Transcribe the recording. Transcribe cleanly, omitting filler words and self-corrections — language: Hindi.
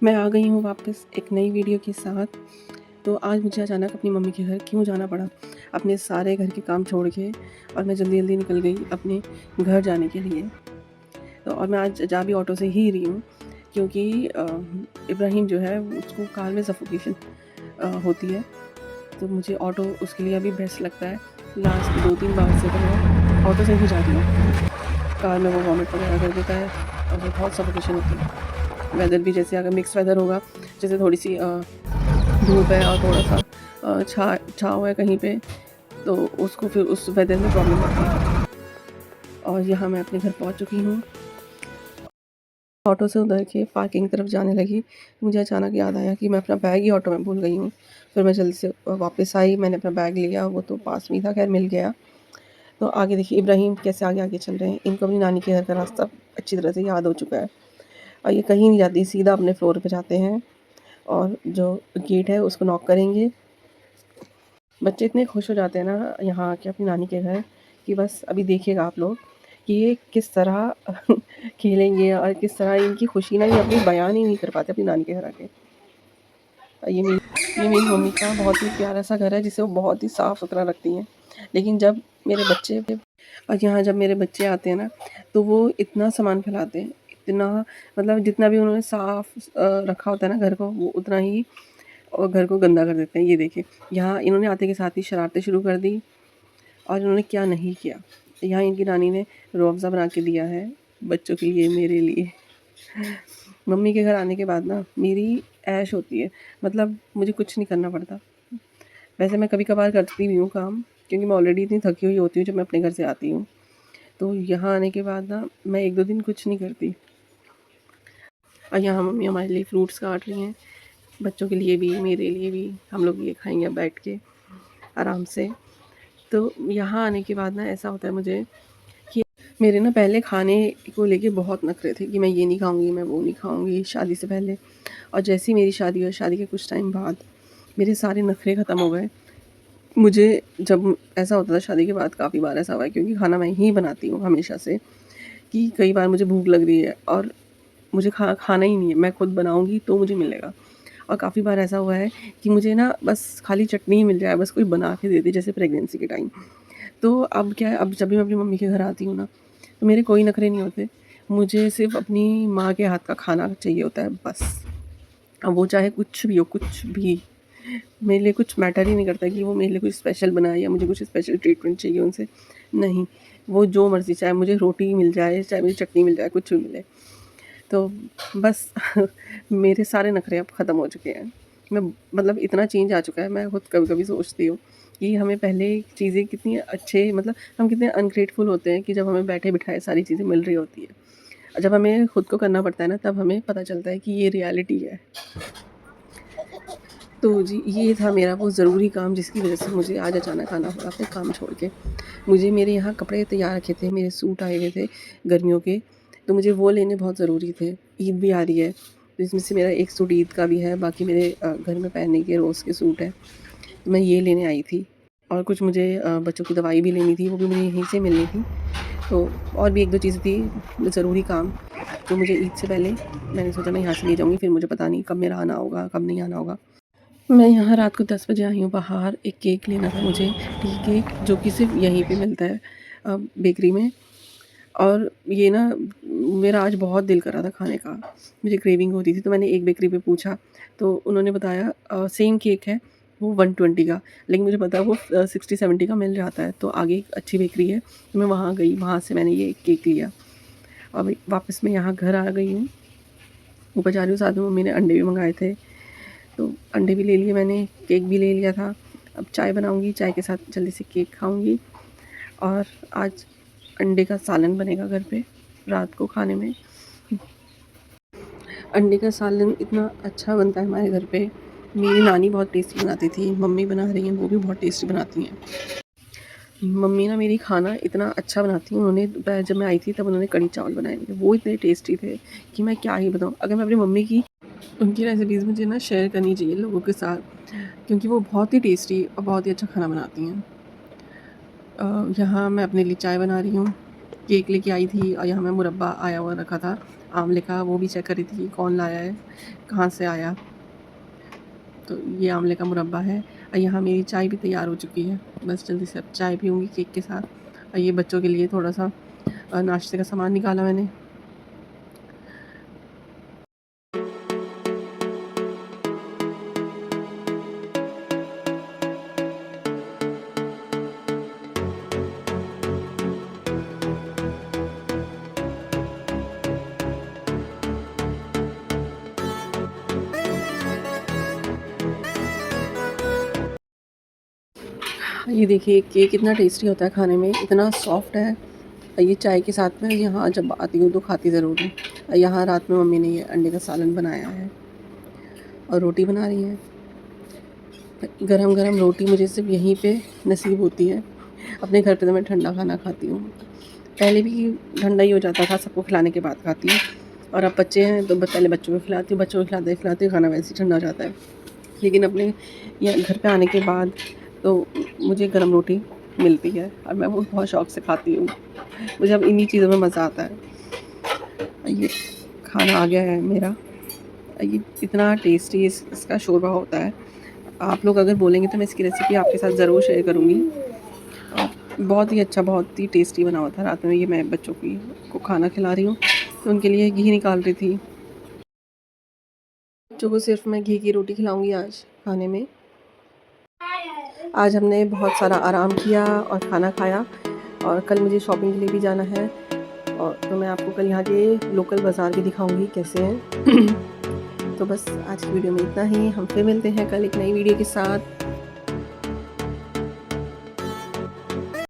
मैं आ गई हूँ वापस एक नई वीडियो के साथ। तो आज मुझे अचानक अपनी मम्मी के घर क्यों जाना पड़ा, अपने सारे घर के काम छोड़ के, और मैं जल्दी-जल्दी निकल गई अपने घर जाने के लिए। तो और मैं आज जा भी ऑटो से ही रही हूँ क्योंकि इब्राहिम जो है उसको कार में सफोकेशन होती है। तो मुझे ऑटो उसके लिए अभी बेस्ट लगता है। लास्ट 2-3 बार से तो मैं ऑटो से ही जाती हूँ। कार में वो वॉमिट वगैरह कर देता है और वो बहुत सफोकेशन होती है। वेदर भी जैसे अगर मिक्स वेदर होगा, जैसे थोड़ी सी धूप है और थोड़ा सा छाँव है कहीं पे, तो उसको फिर उस वेदर में प्रॉब्लम होती है। और यहाँ मैं अपने घर पहुँच चुकी हूँ। ऑटो से उतर के पार्किंग तरफ जाने लगी, मुझे अचानक याद आया कि मैं अपना बैग ही ऑटो में भूल गई हूँ। फिर मैं जल्दी से वापस आई, मैंने अपना बैग लिया, वो तो पास में ही था, खैर मिल गया। तो आगे देखिए इब्राहिम कैसे आगे-आगे चल रहे हैं। इनको अपनी नानी के घर का रास्ता अच्छी तरह से याद हो चुका है और ये कहीं नहीं जाती, सीधा अपने फ्लोर पे जाते हैं और जो गेट है उसको नॉक करेंगे। बच्चे इतने खुश हो जाते हैं ना यहाँ आके अपनी नानी के घर, कि बस अभी देखिएगा आप लोग कि ये किस तरह खेलेंगे और किस तरह इनकी खुशी ना ये अपनी बयान ही नहीं कर पाते अपनी नानी के घर आके। ये मेरी मम्मी का बहुत ही प्यारा सा घर है जिसे वो बहुत ही साफ़ सुथरा रखती हैं। लेकिन जब मेरे बच्चे और यहाँ जब मेरे बच्चे आते हैं ना, तो वो इतना सामान फैलाते हैं, इतना, मतलब जितना भी उन्होंने साफ़ रखा होता है ना घर को, वो उतना ही और घर को गंदा कर देते हैं। ये देखिए, यहाँ इन्होंने आते के साथ ही शरारतें शुरू कर दी और इन्होंने क्या नहीं किया। यहाँ इनकी नानी ने रूह अफ़ज़ा बना के दिया है बच्चों के लिए, मेरे लिए। मम्मी के घर आने के बाद ना मेरी ऐश होती है, मतलब मुझे कुछ नहीं करना पड़ता। वैसे मैं कभी-कभार करती भी हूँ काम, क्योंकि मैं ऑलरेडी इतनी थकी हुई होती हूँ जब मैं अपने घर से आती हूँ। तो यहाँ आने के बाद ना मैं 1-2 दिन कुछ नहीं करती। और यहाँ मम्मी हमारे लिए फ्रूट्स काट रही हैं, बच्चों के लिए भी, मेरे लिए भी। हम लोग ये खाएँगे अब बैठ के आराम से। तो यहाँ आने के बाद ना ऐसा होता है मुझे कि मेरे ना पहले खाने को लेके बहुत नखरे थे कि मैं ये नहीं खाऊँगी, मैं वो नहीं खाऊँगी, शादी से पहले। और जैसे ही मेरी शादी हुई, शादी के कुछ टाइम बाद मेरे सारे नखरे ख़त्म हो गए। मुझे जब ऐसा होता था शादी के बाद, काफ़ी बार ऐसा हुआ है क्योंकि खाना मैं ही बनाती हूँ हमेशा से, कि कई बार मुझे भूख लग रही है और मुझे खाना ही नहीं है, मैं खुद बनाऊँगी तो मुझे मिलेगा। और काफ़ी बार ऐसा हुआ है कि मुझे ना बस खाली चटनी ही मिल जाए, बस कोई बना के दे दे, जैसे प्रेगनेंसी के टाइम। तो अब क्या है, अब जब भी मैं अपनी मम्मी के घर आती हूँ ना, तो मेरे कोई नखरे नहीं होते। मुझे सिर्फ़ अपनी माँ के हाथ का खाना चाहिए होता है बस। अब वो चाहे कुछ भी हो, कुछ भी। मेरे लिए कुछ मैटर ही नहीं करता कि वो मेरे लिए कुछ स्पेशल बनाए या मुझे कुछ स्पेशल ट्रीटमेंट चाहिए उनसे। नहीं, वो जो मर्ज़ी, चाहे मुझे रोटी मिल जाए, चाहे मुझे चटनी मिल जाए, कुछ भी मिले। तो बस मेरे सारे नखरे अब ख़त्म हो चुके हैं। मैं, मतलब इतना चेंज आ चुका है, मैं खुद कभी-कभी सोचती हूँ कि हमें पहले चीज़ें कितनी अच्छे, मतलब हम कितने अनग्रेटफुल होते हैं कि जब हमें बैठे-बिठाए सारी चीज़ें मिल रही होती है। और जब हमें खुद को करना पड़ता है ना, तब हमें पता चलता है कि ये रियलिटी है। तो जी, ये था मेरा वो ज़रूरी काम जिसकी वज़ह से मुझे आज अचानक आना पड़ा अपने काम छोड़ के। मुझे मेरे यहाँ कपड़े तैयार रखे थे, मेरे सूट आए हुए थे गर्मियों के, तो मुझे वो लेने बहुत ज़रूरी थे। ईद भी आ रही है, तो इसमें से मेरा एक सूट ईद का भी है, बाकी मेरे घर में पहनने के रोज़ के सूट हैं। तो मैं ये लेने आई थी और कुछ मुझे बच्चों की दवाई भी लेनी थी, वो भी मुझे यहीं से मिलनी थी। तो और भी 1-2 चीज़ें थी ज़रूरी काम, जो मुझे ईद से पहले मैंने सोचा मैं यहाँ से ले जाऊँगी, फिर मुझे पता नहीं कब मेरा आना होगा, कब नहीं आना होगा। मैं यहाँ रात को 10 बजे आई हूँ बाहर, एक केक लेना था मुझे, टी केक, जो कि सिर्फ़ यहीं पे मिलता है बेकरी में। और ये ना मेरा आज बहुत दिल कर रहा था खाने का, मुझे क्रेविंग हो रही थी, तो मैंने एक बेकरी पे पूछा, तो उन्होंने बताया सेम केक है, वो 120 का, लेकिन मुझे पता है वो 60-70 का मिल जाता है। तो आगे एक अच्छी बेकरी है, तो मैं वहाँ गई, वहाँ से मैंने ये केक लिया और वापस मैं यहाँ घर आ गई हूँ। ऊपर जा रही हूँ, साथ में मम्मी ने अंडे भी मँगाए थे, तो अंडे भी ले लिए मैंने, केक भी ले लिया था। अब चाय बनाऊँगी, चाय के साथ जल्दी से केक खाऊँगी और आज अंडे का सालन बनेगा घर पे रात को खाने में। अंडे का सालन इतना अच्छा बनता है हमारे घर पे, मेरी नानी बहुत टेस्टी बनाती थी, मम्मी बना रही हैं वो भी बहुत टेस्टी बनाती हैं। मम्मी ना मेरी खाना इतना अच्छा बनाती हैं, उन्होंने दोपहर जब मैं आई थी तब उन्होंने कढ़ी चावल बनाए थे, वो इतने टेस्टी थे कि मैं क्या ही बताऊँ। अगर मैं अपनी मम्मी की उनकी रेसिपीज़ मुझे ना शेयर करनी चाहिए लोगों के साथ, क्योंकि वो बहुत ही टेस्टी और बहुत ही अच्छा खाना बनाती हैं। यहाँ मैं अपने लिए चाय बना रही हूँ केक लेके आई थी और यहाँ मैं मुरब्बा आया हुआ रखा था आंवले का, वो भी चेक करी थी कौन लाया है, कहाँ से आया। तो ये आंवले का मुरब्बा है। और यहाँ मेरी चाय भी तैयार हो चुकी है, बस जल्दी से अब चाय पीऊँगी केक के साथ। और ये बच्चों के लिए थोड़ा सा नाश्ते का सामान निकाला मैंने। ये देखिए केक कितना टेस्टी होता है खाने में, इतना सॉफ्ट है। ये चाय के साथ में यहाँ जब आती हूँ तो खाती ज़रूर हूँ। यहाँ रात में मम्मी ने ये अंडे का सालन बनाया है और रोटी बना रही है। गरम गरम रोटी मुझे सिर्फ यहीं पे नसीब होती है। अपने घर पे तो मैं ठंडा खाना खाती हूँ, पहले भी ठंडा ही हो जाता था, सबको खिलाने के बाद खाती हूँ। और अब बच्चे हैं तो पहले बच्चों को खिलाती हूँ, बच्चों को खिलाते खिलाते खाना वैसे ही ठंडा हो जाता है। लेकिन अपने यहाँ घर पे आने के बाद तो मुझे गरम रोटी मिलती है और मैं वो बहुत शौक़ से खाती हूँ। मुझे अब इन्हीं चीज़ों में मज़ा आता है। ये खाना आ गया है मेरा। ये इतना टेस्टी इसका शोरबा होता है। आप लोग अगर बोलेंगे तो मैं इसकी रेसिपी आपके साथ ज़रूर शेयर करूँगी। बहुत ही अच्छा, बहुत ही टेस्टी बना हुआ था। रात में ये मैं बच्चों को खाना खिला रही हूँ तो उनके लिए घी निकाल रही थी। बच्चों को सिर्फ मैं घी की रोटी खिलाऊँगी आज खाने में। आज हमने बहुत सारा आराम किया और खाना खाया और कल मुझे शॉपिंग के लिए भी जाना है। और तो मैं आपको कल यहाँ के लोकल बाज़ार भी दिखाऊंगी कैसे हैं। तो बस आज की वीडियो में इतना ही। हम फिर मिलते हैं कल एक नई वीडियो के साथ।